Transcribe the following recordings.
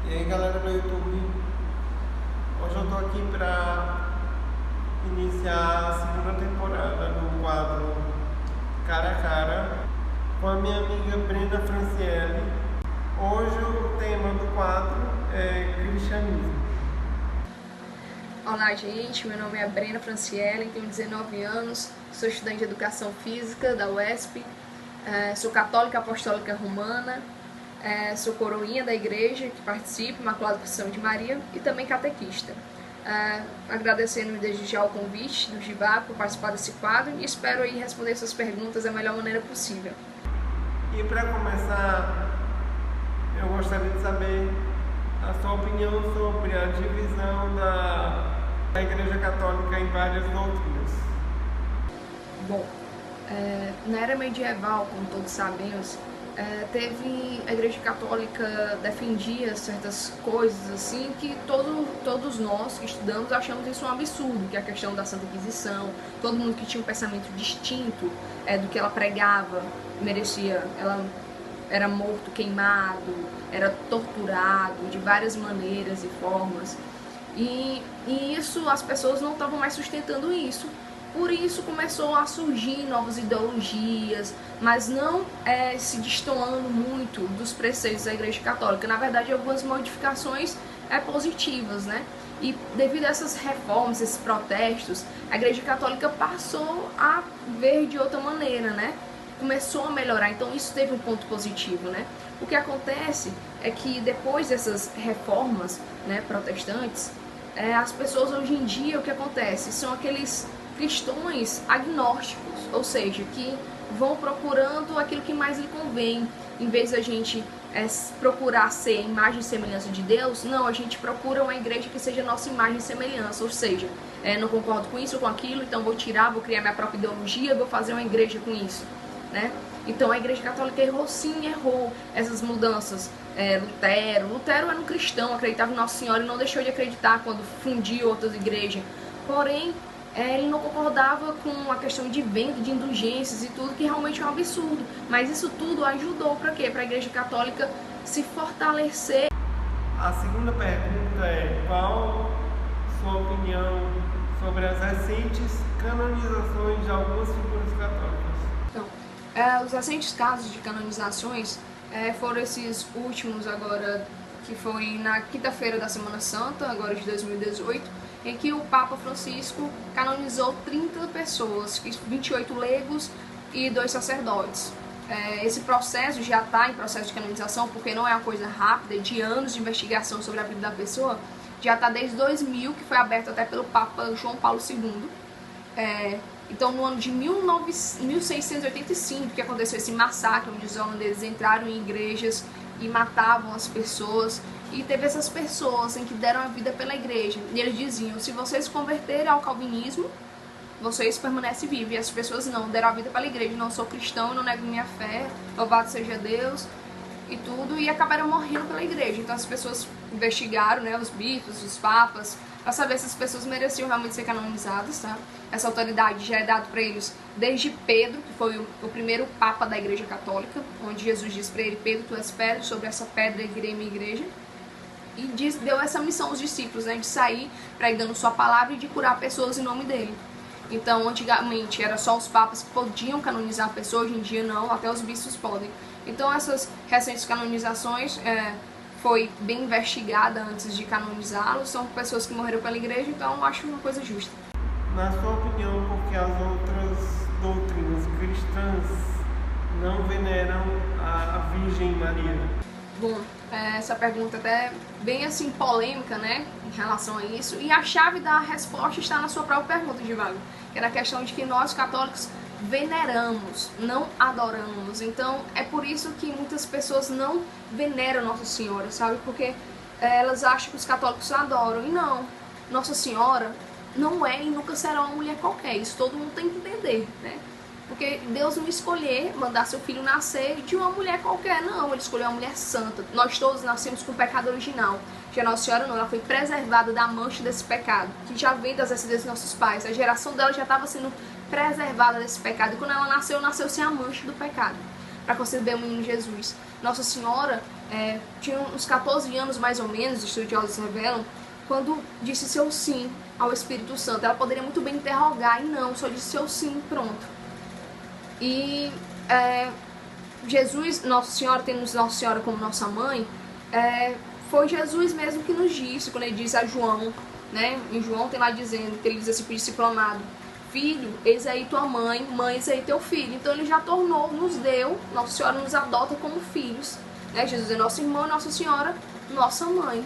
E aí galera do YouTube, hoje eu tô aqui pra iniciar a segunda temporada do quadro Cara a Cara com a minha amiga Brena Franciele. Hoje o tema do quadro é cristianismo. Olá gente, meu nome é Brena Franciele, tenho 19 anos, sou estudante de Educação Física da UESP, sou católica apostólica romana, sou coroinha da igreja que participo, Imaculada Conceição de Maria, e também catequista. Agradecendo desde já o convite do Gibá por participar desse quadro e espero aí responder essas perguntas da melhor maneira possível. E para começar, eu gostaria de saber a sua opinião sobre a divisão da Igreja Católica em várias doutrinas. Bom, na era medieval, como todos sabemos, a Igreja Católica defendia certas coisas assim que todos nós que estudamos achamos isso um absurdo, que é a questão da Santa Inquisição. Todo mundo que tinha um pensamento distinto do que ela pregava ela era morto, queimado, era torturado de várias maneiras e formas. E isso, as pessoas não estavam mais sustentando isso. Por isso começou a surgir novas ideologias, mas não se destoando muito dos preceitos da Igreja Católica. Na verdade, algumas modificações positivas, né? E devido a essas reformas, esses protestos, a Igreja Católica passou a ver de outra maneira, né? Começou a melhorar, então isso teve um ponto positivo, né? O que acontece é que depois dessas reformas, né, protestantes, as pessoas hoje em dia, o que acontece? São aqueles cristãos agnósticos, ou seja, que vão procurando aquilo que mais lhe convém. Em vez da gente procurar ser imagem e semelhança de Deus, não, a gente procura uma igreja que seja nossa imagem e semelhança, ou seja, não concordo com isso ou com aquilo, então vou criar minha própria ideologia, vou fazer uma igreja com isso, né? Então a Igreja Católica errou essas mudanças. Lutero era um cristão, acreditava em Nossa Senhora e não deixou de acreditar quando fundiu outras igrejas. Porém, ele não concordava com a questão de venda, de indulgências e tudo, que realmente é um absurdo. Mas isso tudo ajudou para quê? Para a Igreja Católica se fortalecer. A segunda pergunta é: qual sua opinião sobre as recentes canonizações de algumas figuras católicas? Os recentes casos de canonizações foram esses últimos agora, que foi na quinta-feira da Semana Santa, agora de 2018, em que o Papa Francisco canonizou 30 pessoas, 28 leigos e 2 sacerdotes. Esse processo já está em processo de canonização, porque não é uma coisa rápida, de anos de investigação sobre a vida da pessoa, já está desde 2000, que foi aberto até pelo Papa João Paulo II. Então, no ano de 1685, que aconteceu esse massacre, onde os holandeses entraram em igrejas e matavam as pessoas, e teve essas pessoas em que deram a vida pela igreja, e eles diziam: se vocês se converterem ao calvinismo, vocês permanecem vivos. E as pessoas não, deram a vida pela igreja: não sou cristão, não nego minha fé, louvado seja Deus, e tudo, e acabaram morrendo pela igreja. Então as pessoas investigaram, né, os bispos, os papas, para saber se as pessoas mereciam realmente ser canonizadas, tá? Essa autoridade já é dada para eles desde Pedro, que foi o primeiro papa da Igreja Católica, onde Jesus diz para ele: Pedro, tu és pedra, sobre essa pedra erguerei minha igreja. E deu essa missão aos discípulos, né, de sair pregando sua palavra e de curar pessoas em nome dele. Então, antigamente era só os papas que podiam canonizar pessoas, hoje em dia não, até os bispos podem. Então, essas recentes canonizações foi bem investigada antes de canonizá-los, são pessoas que morreram pela igreja, então eu acho uma coisa justa. Na sua opinião, por que as outras doutrinas cristãs não veneram a Virgem Maria? Bom, essa pergunta até bem assim polêmica, né, em relação a isso, e a chave da resposta está na sua própria pergunta, Divago, que era a questão de que nós católicos veneramos, não adoramos. Então é por isso que muitas pessoas não veneram Nossa Senhora, sabe? Porque elas acham que os católicos adoram, e não. Nossa Senhora não é e nunca será uma mulher qualquer, isso todo mundo tem que entender, né? Porque Deus não escolheu mandar seu filho nascer de uma mulher qualquer, não. Ele escolheu uma mulher santa. Nós todos nascemos com o pecado original. Já Nossa Senhora não, ela foi preservada da mancha desse pecado, que já vem das descendências dos nossos pais. A geração dela já estava sendo preservada desse pecado. E quando ela nasceu, nasceu sem a mancha do pecado, para conceber o menino Jesus. Nossa Senhora tinha uns 14 anos mais ou menos, os estudiosos revelam, quando disse seu sim ao Espírito Santo. Ela poderia muito bem interrogar, e não, só disse seu sim, pronto. E Jesus, Nossa Senhora, temos Nossa Senhora como nossa mãe, foi Jesus mesmo que nos disse, quando ele diz a João, né, em João tem lá dizendo, que ele diz assim para o discípulo amado: filho, eis aí tua mãe, mãe, eis aí teu filho. Então ele já tornou, nos deu, Nossa Senhora nos adota como filhos, né? Jesus é nosso irmão, Nossa Senhora, nossa mãe.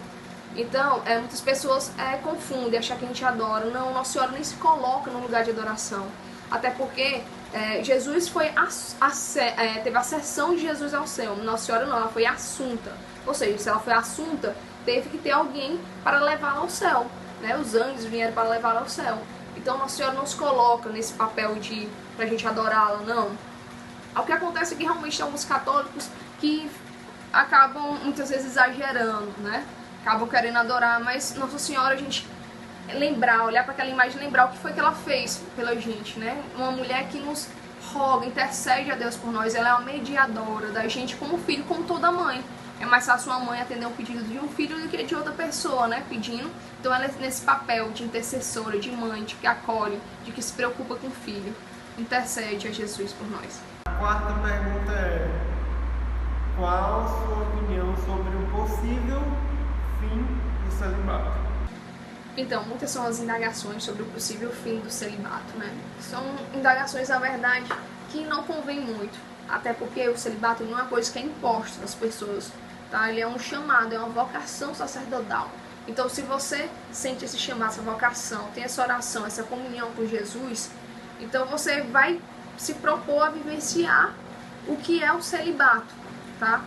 Então, muitas pessoas confundem, acham que a gente adora. Não, Nossa Senhora nem se coloca no lugar de adoração. Até porque Jesus teve a ascensão de Jesus ao céu. Nossa Senhora não, ela foi assunta. Ou seja, se ela foi assunta, teve que ter alguém para levá-la ao céu, né? Os anjos vieram para levá-la ao céu. Então Nossa Senhora não se coloca nesse papel de pra gente adorá-la, não. O que acontece é que realmente tem alguns católicos que acabam muitas vezes exagerando, né? Acabam querendo adorar, mas Nossa Senhora, a gente lembrar, olhar para aquela imagem, lembrar o que foi que ela fez pela gente, né? Uma mulher que nos roga, intercede a Deus por nós, ela é uma mediadora da gente como filho, como toda mãe. É mais fácil uma mãe atender um pedido de um filho do que de outra pessoa, né, pedindo. Então ela é nesse papel de intercessora, de mãe, de que acolhe, de que se preocupa com o filho. Intercede a Jesus por nós. A quarta pergunta é: qual a sua opinião sobre o possível fim do celibato? Então, muitas são as indagações sobre o possível fim do celibato, né? São indagações, na verdade, que não convém muito. Até porque o celibato não é uma coisa que é imposta às pessoas, tá? Ele é um chamado, é uma vocação sacerdotal. Então, se você sente esse chamado, essa vocação, tem essa oração, essa comunhão com Jesus, então você vai se propor a vivenciar o que é o celibato, tá?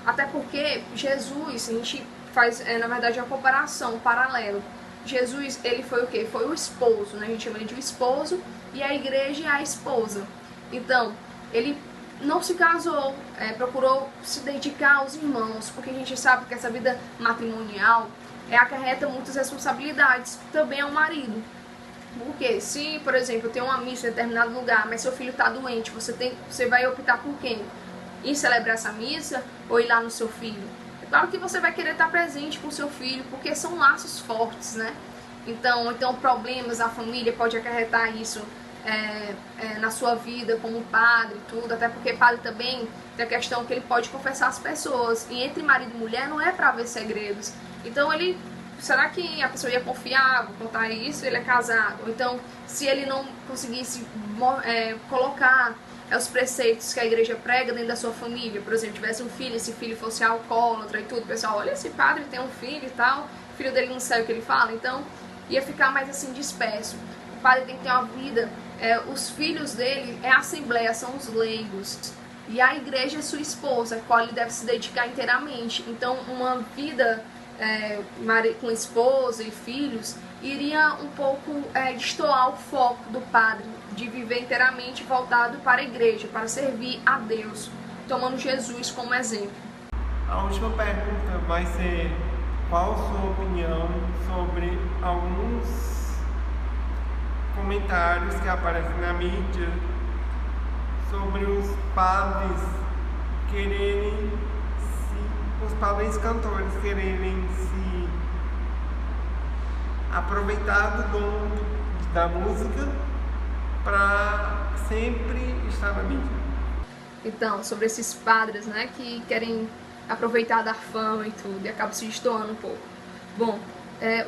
Até porque Jesus, a gente faz, na verdade, uma comparação, um paralelo. Jesus, ele foi o quê? Foi o esposo, né? A gente chama ele de o esposo, e a igreja é a esposa. Então, ele não se casou, procurou se dedicar aos irmãos, porque a gente sabe que essa vida matrimonial acarreta muitas responsabilidades também ao marido. Porque se, por exemplo, tem uma missa em determinado lugar, mas seu filho está doente, você vai optar por quem? Ir celebrar essa missa ou ir lá no seu filho? É claro que você vai querer estar presente com o seu filho, porque são laços fortes, né? Então problemas, a família pode acarretar isso na sua vida como padre e tudo, até porque padre também tem a questão que ele pode confessar as pessoas, e entre marido e mulher não é para haver segredos. Então será que a pessoa ia confiar, vou contar isso, ele é casado? Ou então, se ele não conseguisse colocar os preceitos que a igreja prega dentro da sua família, por exemplo, tivesse um filho, esse filho fosse alcoólatra e tudo, o pessoal, olha, esse padre tem um filho e tal, o filho dele não sabe o que ele fala, então ia ficar mais assim disperso. O padre tem que ter uma vida, os filhos dele a assembleia, são os leigos, e a igreja é sua esposa, a qual ele deve se dedicar inteiramente. Então uma vida com esposa e filhos iria um pouco destoar o foco do padre, de viver inteiramente voltado para a igreja, para servir a Deus, tomando Jesus como exemplo. A última pergunta vai ser: qual a sua opinião sobre alguns comentários que aparecem na mídia sobre os padres os padres cantores quererem se aproveitar do dom da música para sempre estar na mídia? Então, sobre esses padres, né, que querem aproveitar da fama e tudo, e acabam se destoando um pouco. Bom,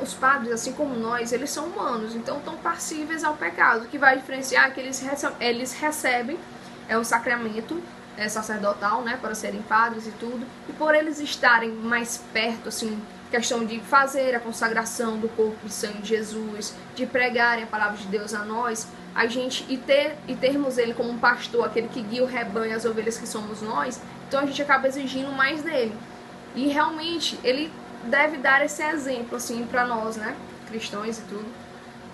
os padres, assim como nós, eles são humanos, então estão passíveis ao pecado. O que vai diferenciar é que eles recebem um sacramento sacerdotal, né, para serem padres e tudo, e por eles estarem mais perto, assim, questão de fazer a consagração do corpo e sangue de Jesus, de pregarem a palavra de Deus a nós, e termos ele como um pastor, aquele que guia o rebanho, as ovelhas que somos nós, então a gente acaba exigindo mais dele. E realmente ele deve dar esse exemplo assim para nós, né, cristãos e tudo.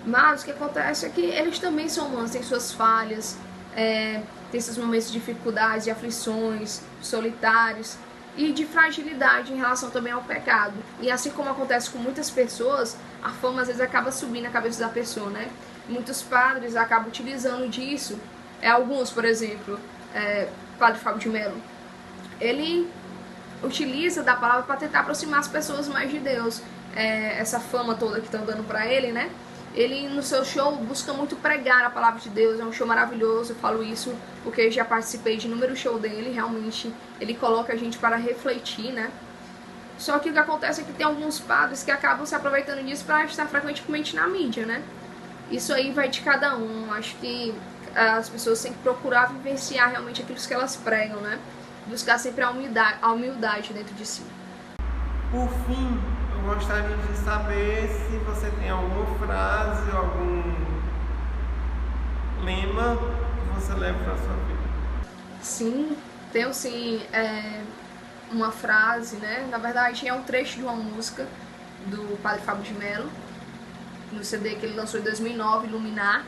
Mas o que acontece é que eles também são humanos, têm suas falhas, tem esses momentos de dificuldades, de aflições, solitários e de fragilidade em relação também ao pecado. E assim como acontece com muitas pessoas, a fama às vezes acaba subindo na cabeça da pessoa, né? Muitos padres acabam utilizando disso. Alguns, por exemplo, Padre Fábio de Mello, ele utiliza da palavra para tentar aproximar as pessoas mais de Deus. Essa fama toda que estão dando para ele, né? Ele no seu show busca muito pregar a palavra de Deus, é um show maravilhoso, eu falo isso porque já participei de inúmeros shows dele, realmente ele coloca a gente para refletir, né? Só que o que acontece é que tem alguns padres que acabam se aproveitando disso para estar frequentemente na mídia, né? Isso aí vai de cada um, acho que as pessoas têm que procurar vivenciar realmente aquilo que elas pregam, né? Buscar sempre a humildade dentro de si. Por fim, eu gostaria de saber se você tem alguma frase, algum lema que você leva para a sua vida. Sim, tenho sim uma frase, né? Na verdade é um trecho de uma música do Padre Fábio de Mello, no CD que ele lançou em 2009, Iluminar,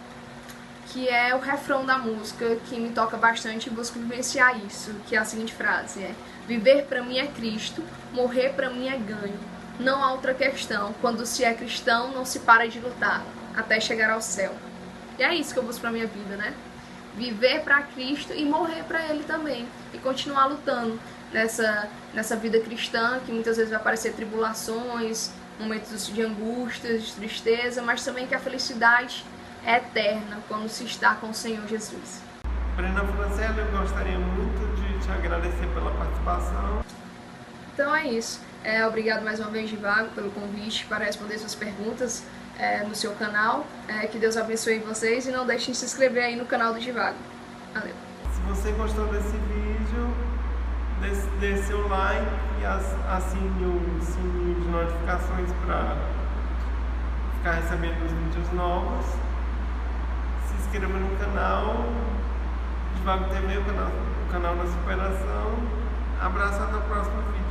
que é o refrão da música que me toca bastante e busco vivenciar isso, que é a seguinte frase: viver pra mim é Cristo, morrer pra mim é ganho. Não há outra questão, quando se é cristão não se para de lutar, até chegar ao céu. E é isso que eu busco pra minha vida, né? Viver pra Cristo e morrer pra Ele também, e continuar lutando nessa vida cristã, que muitas vezes vai aparecer tribulações, momentos de angústia, de tristeza, mas também que a felicidade é eterna quando se está com o Senhor Jesus. Brena Francelli, eu gostaria muito de te agradecer pela participação. Então é isso. Obrigado mais uma vez, Divago, pelo convite para responder suas perguntas no seu canal. Que Deus abençoe vocês e não deixem de se inscrever aí no canal do Divago. Valeu. Se você gostou desse vídeo, dê seu like e assine o sininho de notificações para ficar recebendo os vídeos novos. Se inscreva no canal Divago TV, o canal da superação. Abraço, até o próximo vídeo.